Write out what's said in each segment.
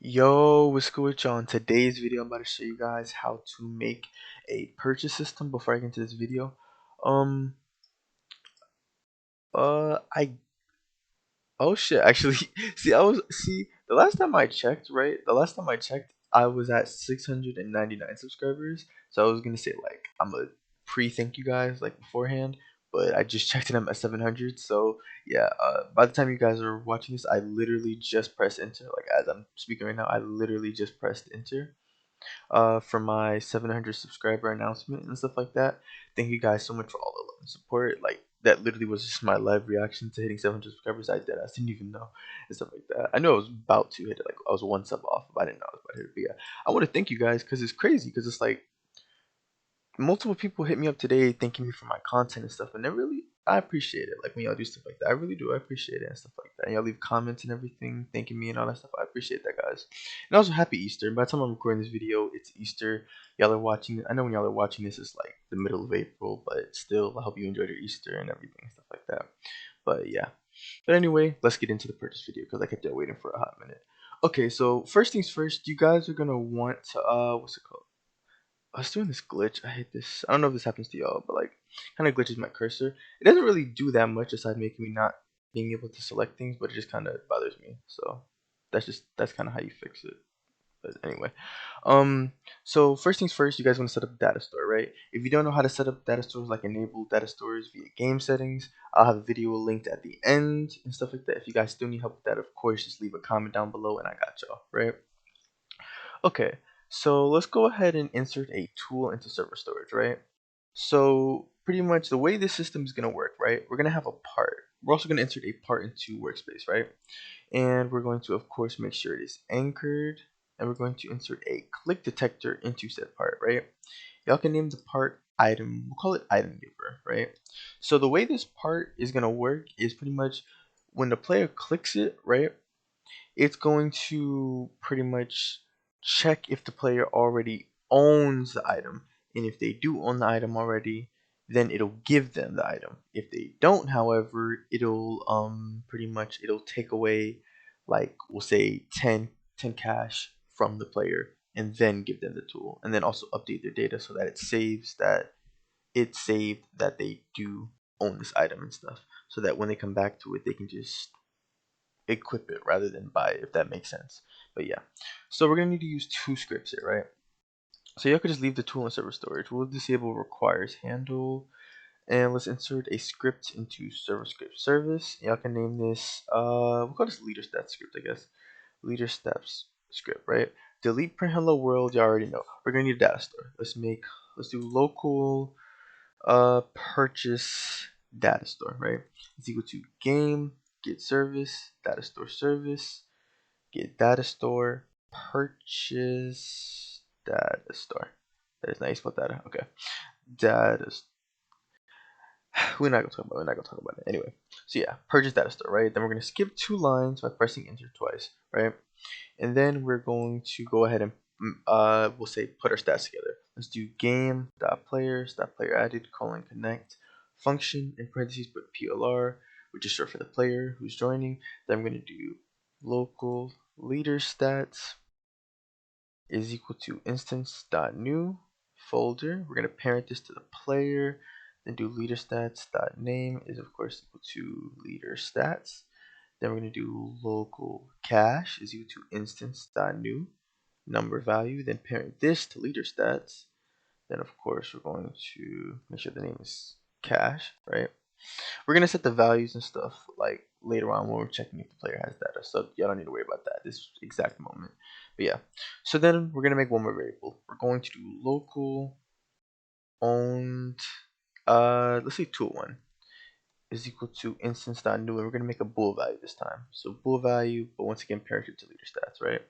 Yo, what's good with y'all? In today's video, I'm about to show you guys how to make a purchase system. Before I get into this video, um, I oh shit, actually, the last time I checked, right? The last time I checked, I was at 699 subscribers. So I was gonna say like I'm a pre-thank you guys like beforehand, but I just checked and I'm at 700. So yeah, by the time you guys are watching this, I literally just pressed enter. Like as I'm speaking right now, I literally just pressed enter for my 700 subscriber announcement and stuff like that. Thank you guys so much for all the love and support. Like that literally was just my live reaction to hitting 700 subscribers. I didn't even know and stuff like that. I know I was about to hit it, like I was one sub off, but I didn't know I was about to hit it. But yeah, I want to thank you guys because it's crazy. Because it's like multiple people hit me up today thanking me for my content and stuff, and I appreciate it. Like when y'all do stuff like that, I really do. I appreciate it and stuff like that. And y'all leave comments and everything, thanking me and all that stuff. I appreciate that, guys. And also, happy Easter. By the time I'm recording this video, it's Easter. Y'all are watching. I know when y'all are watching this, it's like the middle of April, but still, I hope you enjoyed your Easter and everything and stuff like that. But yeah. But anyway, let's get into the purchase video because I kept y'all waiting for a hot minute. Okay, so first things first, you guys are gonna want to what's it called? I was doing this glitch. I hate this. I don't know if this happens to y'all, but like, kind of glitches my cursor. It doesn't really do that much aside making me not being able to select things, but it just kind of bothers me. So that's kind of how you fix it. But anyway, so first things first, you guys want to set up data store, right? If you don't know how to set up data stores, like enable data stores via game settings, I'll have a video linked at the end and stuff like that. If you guys still need help with that, of course, just leave a comment down below and I got y'all, right? Okay, so let's go ahead and insert a tool into server storage, right? So pretty much the way this system is going to work, right? We're going to have a part. We're also going to insert a part into workspace, right? And we're going to, of course, make sure it is anchored. And we're going to insert a click detector into said part, right? Y'all can name the part item. We'll call it item giver, right? So the way this part is going to work is pretty much when the player clicks it, right? It's going to pretty much check if the player already owns the item. And if they do own the item already, then it'll give them the item. If they don't, however, it'll pretty much it'll take away, like we'll say 10 cash from the player and then give them the tool, and then also update their data so that it's saved that they do own this item and stuff, so that when they come back to it they can just equip it rather than buy it, if that makes sense. But yeah, so we're gonna need to use two scripts here, right? So you could just leave the tool in server storage. We'll disable requires handle, and let's insert a script into server script service. Y'all can name this we'll call this leaderstats script, I guess. Leaderstats script, right? Delete print hello world, you already know. We're gonna need a data store. Let's do local purchase data store, right? It's equal to game get service data store service get data store purchase data store. That is nice. Spelled data. Okay. Data. We're not gonna talk about it anyway. So yeah, purchase data store, right? Then we're gonna skip 2 lines by pressing enter twice, right? And then we're going to go ahead and we'll say put our stats together. Let's do game.Players.PlayerAdded connect function in parentheses put plr, which is short for the player who's joining. Then I'm going to do local leaderstats is equal to instance.new folder. We're going to parent this to the player. Then do leaderstats.Name is of course equal to leaderstats. Then we're going to do local cache is equal to instance.new NumberValue. Then parent this to leaderstats. Then of course we're going to make sure the name is cache, right? We're going to set the values and stuff like later on when we're checking if the player has data. So y'all don't need to worry about that this exact moment. But yeah, so then we're going to make one more variable. We're going to do local owned, let's say tool1 is equal to instance.new, and we're going to make a bool value this time. So bool value, but once again parented to leader stats, right?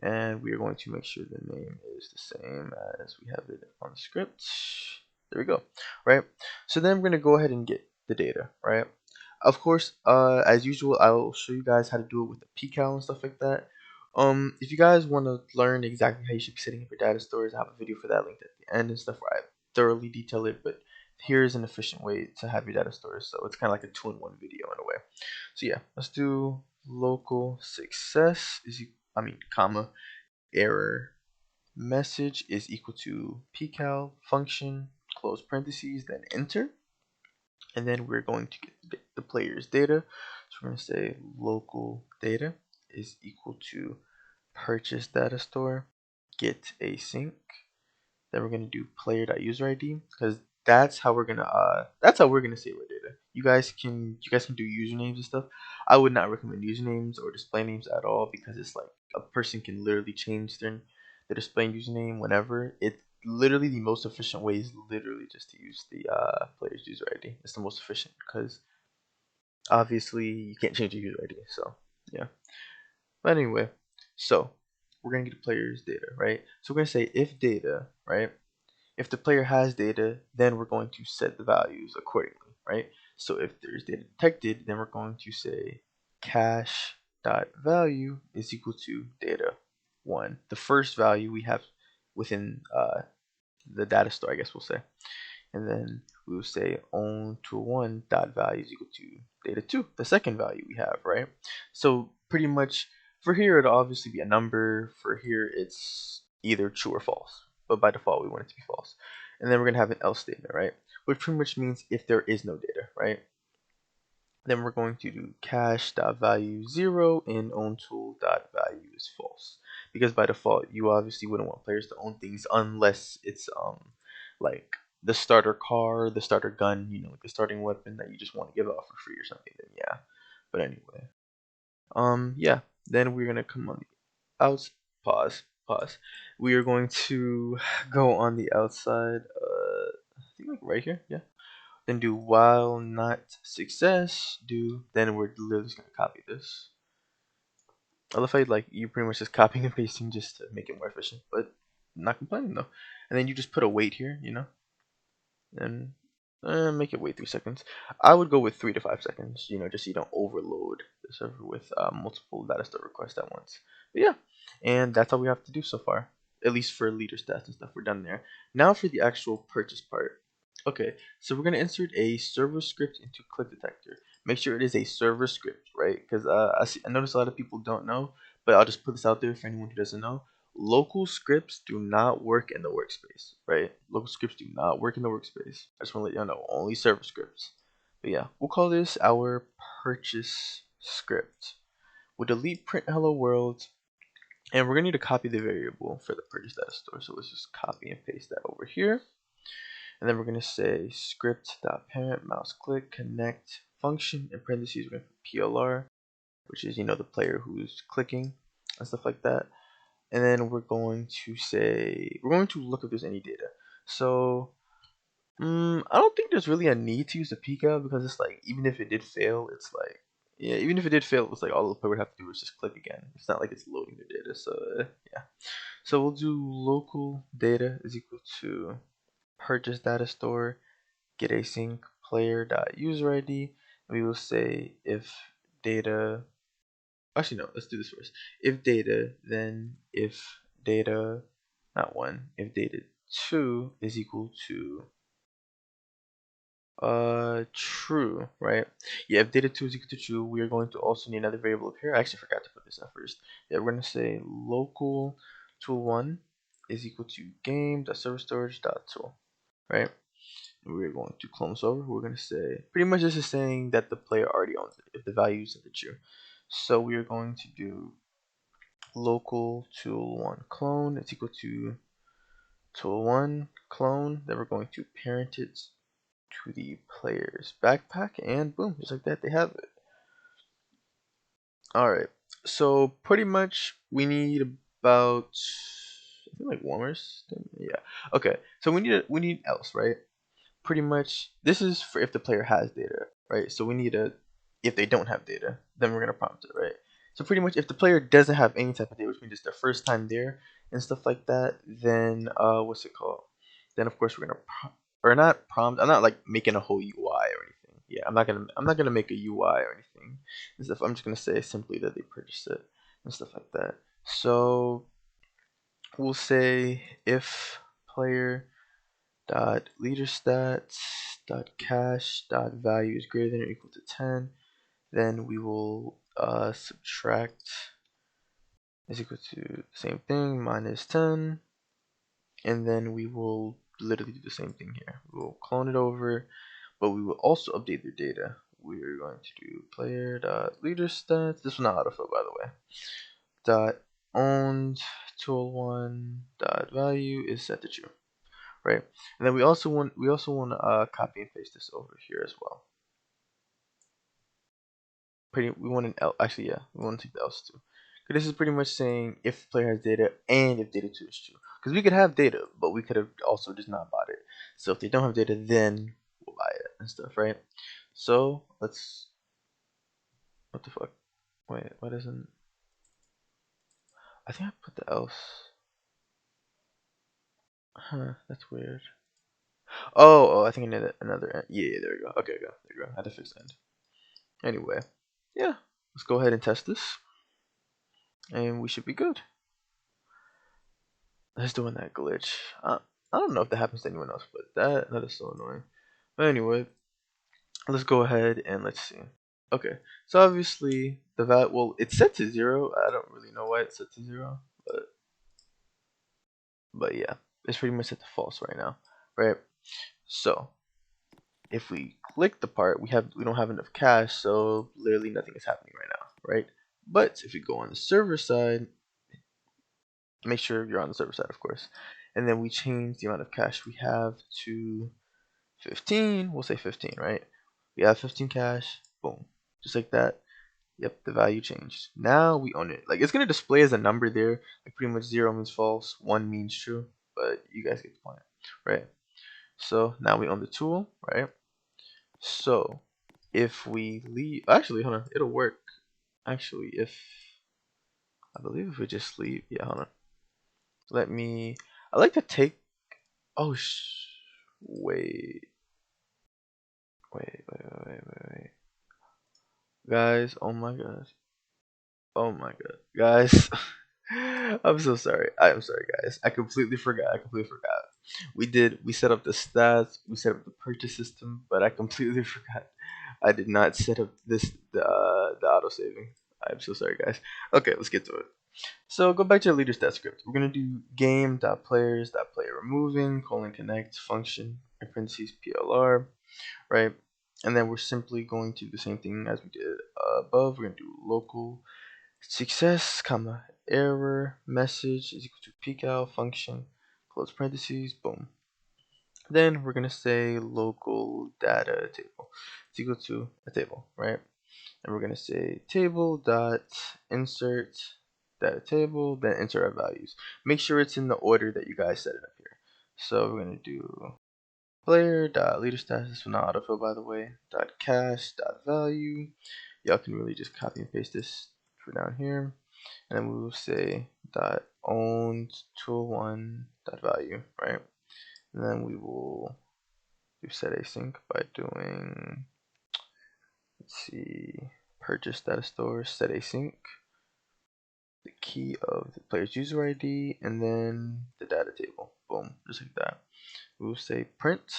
And we are going to make sure the name is the same as we have it on the script. There we go, right? So then we're going to go ahead and get the data, right? Of course, as usual, I will show you guys how to do it with the pcall and stuff like that. If you guys want to learn exactly how you should be setting up your data stores, I have a video for that linked at the end and stuff where I thoroughly detail it, but here's an efficient way to have your data stores. So it's kind of like a 2-in-1 video in a way. So yeah, let's do local success is comma, error message is equal to pcall function, close parentheses, then enter. And then we're going to get the player's data. So we're going to say local data is equal to PurchaseDatastore, GetAsync. Then we're gonna do player.UserId, because that's how we're gonna save our data. You guys can do usernames and stuff. I would not recommend usernames or display names at all, because it's like a person can literally change their display username whenever. It's literally the most efficient way is literally just to use the player's user ID. It's the most efficient, because obviously you can't change your user ID. So yeah. But anyway, so we're gonna get the player's data, right? So we're gonna say if data, right? If the player has data, then we're going to set the values accordingly, right? So if there's data detected, then we're going to say Cash.Value is equal to data1, the first value we have within the data store, I guess we'll say. And then we will say OwnedTool1.Value is equal to data2, the second value we have, right? So pretty much for here, it'll obviously be a number. For here, it's either true or false, but by default, we want it to be false. And then we're going to have an else statement, right? Which pretty much means if there is no data, right? Then we're going to do Cash.Value 0 and OwnedTool.Value is false. Because by default, you obviously wouldn't want players to own things unless it's like the starter car, the starter gun, like the starting weapon that you just want to give out for free or something. Then yeah. But anyway, yeah. Then we're gonna come on the outs. Pause. We are going to go on the outside. I think like right here. Yeah. Then do while not success. Then we're literally just gonna copy this. I love how you pretty much just copying and pasting just to make it more efficient, but not complaining though. And then you just put a wait here, and make it wait 3 seconds. I would go with 3 to 5 seconds, just so you don't overload the server with multiple data store requests at once. But yeah, and that's all we have to do so far, at least for leader stats and stuff. We're done there. Now for the actual purchase part. Okay, so we're gonna insert a server script into click detector. Make sure it is a server script, right? Because I notice a lot of people don't know, but I'll just put this out there for anyone who doesn't know. Local scripts do not work in the workspace, right? Local scripts do not work in the workspace. I just want to let y'all know, only server scripts. But yeah, we'll call this our purchase script. We'll delete print hello world, and we're gonna need to copy the variable for the purchase data store. So let's just copy and paste that over here. And then we're gonna say script.parent mouse click connect function in parentheses. We're gonna put plr, which is the player who's clicking and stuff like that. And then we're going to look if there's any data. So I don't think there's really a need to use the pcall, because it's like even if it did fail, it's like it's like all the player would have to do is just click again. It's not like it's loading the data. So yeah. So we'll do local data is equal to purchase data store GetAsync player.UserId. We will say if data. Actually, no. Let's do this first. If data, then if data, not one. If data 2 is equal to true, right? Yeah. If data 2 is equal to true, we are going to also need another variable up here. I actually forgot to put this in first. Yeah, we're gonna say local tool1 is equal to game.serverstorage.tool, right? We're going to clone this over. We're going to say pretty much this is saying that the player already owns it if the value is true. So we are going to do local tool1 clone. It's equal to tool1 clone. Then we're going to parent it to the player's backpack, and boom, just like that, they have it. All right. So pretty much we need about I think like warmers. Yeah. Okay. So we need else, right? Pretty much this is for if the player has data, right? So we need a if they don't have data, then we're gonna prompt it, right? So pretty much if the player doesn't have any type of data, which means it's their first time there and stuff like that, then what's it called? Then of course we're gonna or not prompt. I'm not like making a whole UI or anything. Yeah, I'm not gonna make a UI or anything and stuff. I'm just gonna say simply that they purchased it and stuff like that. So we'll say if player dot leaderstats dot cash dot value is greater than or equal to 10, then we will subtract is equal to the same thing, minus 10, and then we will literally do the same thing here. We'll clone it over, but we will also update the data. We're going to do player.leaderstats. This will not autofill, by the way. Dot OwnedTool1.Value is set to true, right? And then we also want to copy and paste this over here as well. We want an else. Actually, yeah, we want to take the else too. Because this is pretty much saying if player has data and if data 2 is true. Because we could have data, but we could have also just not bought it. So if they don't have data, then we'll buy it and stuff, right? So let's. What the fuck? Wait, what isn't? I think I put the else. Huh, that's weird. Oh, I think I need another end. Yeah, there we go. Okay, go. There we go. I had to fix the end. Anyway, yeah, let's go ahead and test this, and we should be good. Let's doing that glitch. I don't know if that happens to anyone else, but that is so annoying. But anyway, let's go ahead and let's see. Okay, so obviously the value, well, it's set to 0. I don't really know why it's set to 0, but yeah, it's pretty much set to false right now, right? So if we click the part, we don't have enough cash, so literally nothing is happening right now, right? But if we go on the server side, make sure you're on the server side, of course, and then we change the amount of cash we have to 15, we'll say 15, right? We have 15 cash, boom, just like that. Yep, the value changed. Now we own it. Like, it's gonna display as a number there, like pretty much 0 means false, 1 means true, but you guys get the point, right? So now we own the tool, right? So if we leave, actually, hold on, it'll work. Actually, I believe if we just leave, yeah, hold on. I like to take, oh, wait, wait. Guys, oh my gosh. Oh my god. Guys, I'm so sorry. I am sorry, guys. I completely forgot. We set up the stats, we set up the purchase system, but I completely forgot. I did not set up the auto saving. I'm so sorry, guys. Okay, let's get to it. So go back to the Leaderstats Script. We're gonna do game.Players.PlayerAdded colon connect function in parentheses plr, right? And then we're simply going to do the same thing as we did above. We're gonna do local success, comma, error message is equal to pcall function, close parentheses, boom. Then we're gonna say local data table is equal to a table, right? And we're gonna say table dot insert data table, then insert our values. Make sure it's in the order that you guys set it up here. So we're gonna do player.leaderstats, this will not autofill, by the way, .cash.value. Y'all can really just copy and paste this for down here, and then we will say .ownedTool1.Value, right? And then we will do set async by doing, let's see, PurchaseDatastore set async, the key of the player's user ID, and then the data table. Boom, just like that. We will say print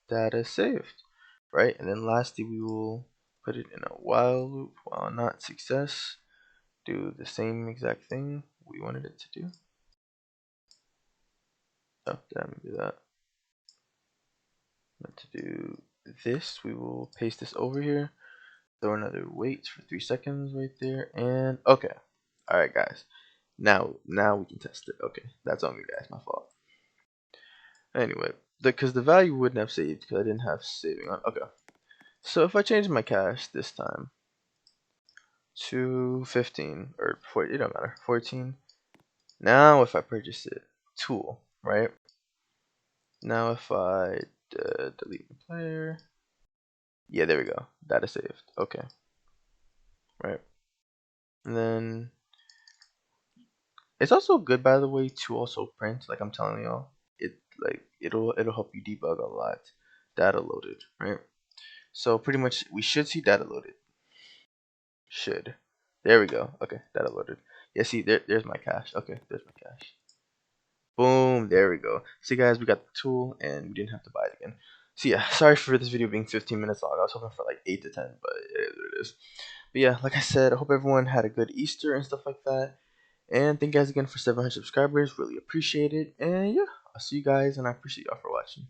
data saved, right? And then lastly, we will put it in a while loop while not success. Do the same exact thing we wanted it to do. Oh, did I do that? Meant to do this. We will paste this over here. Throw another wait for 3 seconds right there, and okay. All right, guys. Now we can test it. Okay, that's on me, guys. My fault. Anyway, because the value wouldn't have saved because I didn't have saving on. Okay. So if I change my cash this time to 15 or 40, it don't matter, 14. Now if I purchase it, tool, right? Now if I delete the player, yeah, there we go. Data saved. Okay, right. And then it's also good, by the way, to also print. Like I'm telling y'all, it'll help you debug a lot. Data loaded, right? So pretty much we should see data loaded. Should. There we go. Okay, data loaded. Yeah, see, there's my cache. Okay, there's my cache. Boom, there we go. See, guys, we got the tool, and we didn't have to buy it again. So yeah, sorry for this video being 15 minutes long. I was hoping for like 8 to 10, but it is what it is. But yeah, like I said, I hope everyone had a good Easter and stuff like that. And thank you guys again for 700 subscribers. Really appreciate it. And yeah, I'll see you guys, and I appreciate y'all for watching.